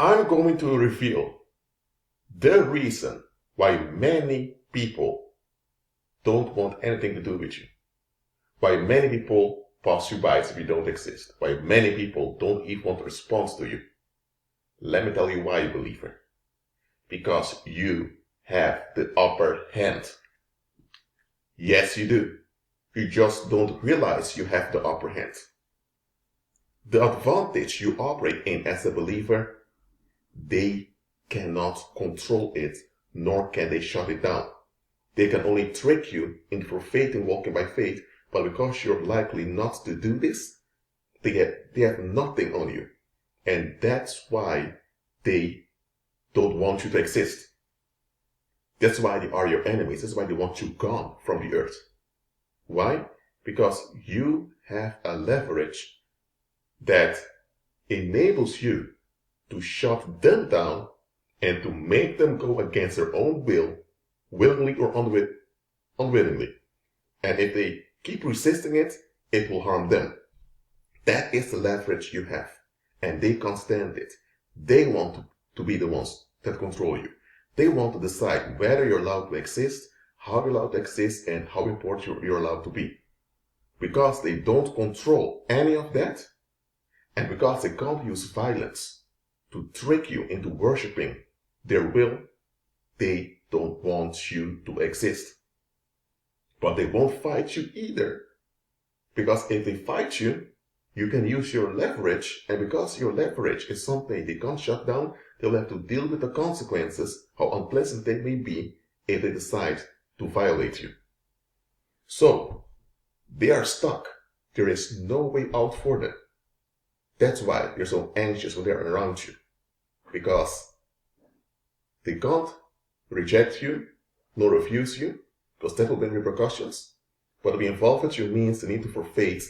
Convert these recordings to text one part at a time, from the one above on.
I'm going to reveal the reason why many people don't want anything to do with you. Why many people pass you by as if you don't exist. Why many people don't even want to respond to you. Let me tell you why, believer. Because you have the upper hand. Yes, you do. You just don't realize you have the upper hand. The advantage you operate in as a believer, they cannot control it, nor can they shut it down. They can only trick you into faith and walking by faith, but because you're likely not to do this, they have nothing on you. And that's why they don't want you to exist. That's why they are your enemies. That's why they want you gone from the earth. Why? Because you have a leverage that enables you to shut them down and to make them go against their own will, willingly or unwillingly. And if they keep resisting it, it will harm them. That is the leverage you have. And they can't stand it. They want to be the ones that control you. They want to decide whether you're allowed to exist, how you're allowed to exist, and how important you're allowed to be. Because they don't control any of that, and because they can't use violence to trick you into worshiping their will, they don't want you to exist. But they won't fight you either. Because if they fight you, you can use your leverage, and because your leverage is something they can't shut down, they'll have to deal with the consequences, how unpleasant they may be, if they decide to violate you. So, they are stuck. There is no way out for them. That's why you're so anxious when they're around you. Because they can't reject you, nor refuse you, because that will bring repercussions. But to be involved with you means they need to forfeit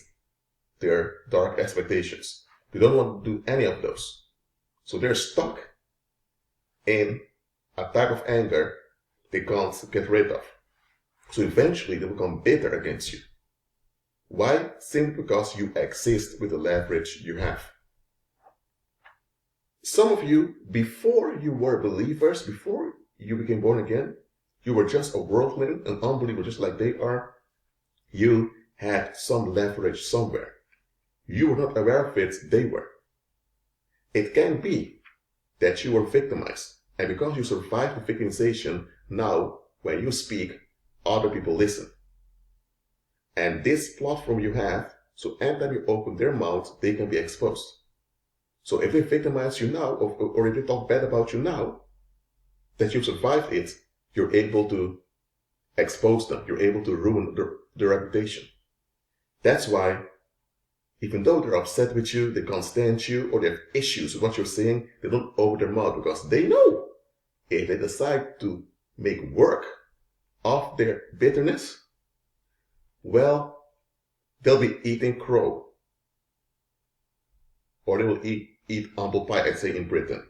their dark expectations. They don't want to do any of those. So they're stuck in a type of anger they can't get rid of. So eventually they become bitter against you. Why? Simply because you exist with the leverage you have. Some of you, before you were believers, before you became born again, you were just a worldling, an unbeliever just like they are. You had some leverage somewhere. You were not aware of it, they were. It can be that you were victimized, and because you survived the victimization, now when you speak, other people listen. And this platform you have, so anytime you open their mouth, they can be exposed. So if they victimize you now, or if they talk bad about you now, that you survived it, you're able to expose them. You're able to ruin their reputation. That's why, even though they're upset with you, they can't stand you, or they have issues with what you're saying, they don't open their mouth because they know if they decide to make work of their bitterness, well, they'll be eating crow. Or they will eat humble pie, I'd say in Britain,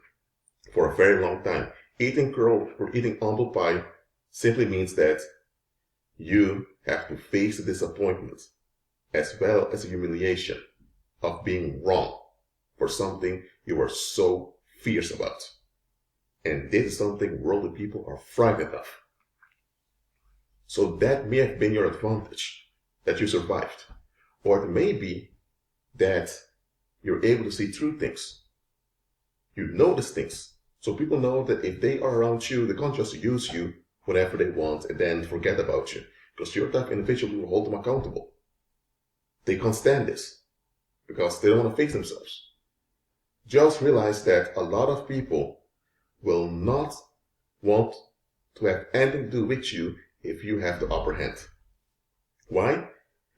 for a very long time. Eating crow or eating humble pie simply means that you have to face the disappointment as well as the humiliation of being wrong for something you are so fierce about. And this is something worldly people are frightened of. So that may have been your advantage, that you survived. Or it may be that you're able to see through things. You notice things. So people know that if they are around you, they can't just use you whenever they want and then forget about you. Because you're the type of individual who will hold them accountable. They can't stand this because they don't want to face themselves. Just realize that a lot of people will not want to have anything to do with you if you have the upper hand. Why?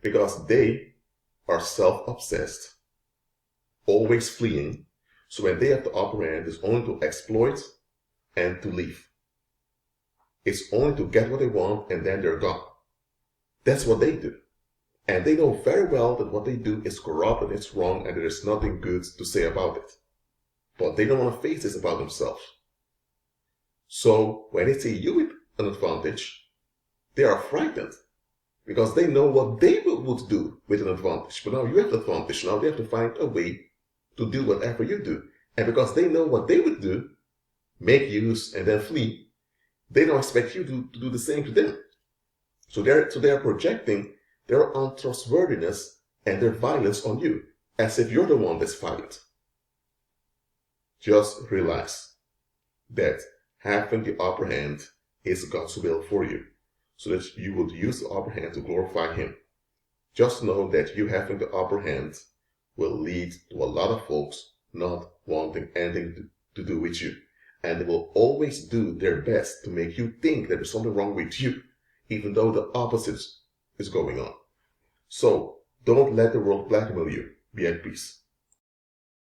Because they are self-obsessed, always fleeing. So when they have the upper hand, it's only to exploit and to leave. It's only to get what they want and then they're gone. That's what they do. And they know very well that what they do is corrupt and it's wrong and there is nothing good to say about it. But they don't want to face this about themselves. So when they see you with an advantage, they are frightened because they know what they would do with an advantage. But now you have the advantage. Now they have to find a way to do whatever you do. And because they know what they would do, make use and then flee, they don't expect you to do the same to them. So they're projecting their untrustworthiness and their violence on you, as if you're the one that's violent. Just realize that having the upper hand is God's will for you, so that you would use the upper hand to glorify Him. Just know that you having the upper hand will lead to a lot of folks not wanting anything to do with you. And they will always do their best to make you think that there's something wrong with you, even though the opposite is going on. So don't let the world blackmail you. Be at peace.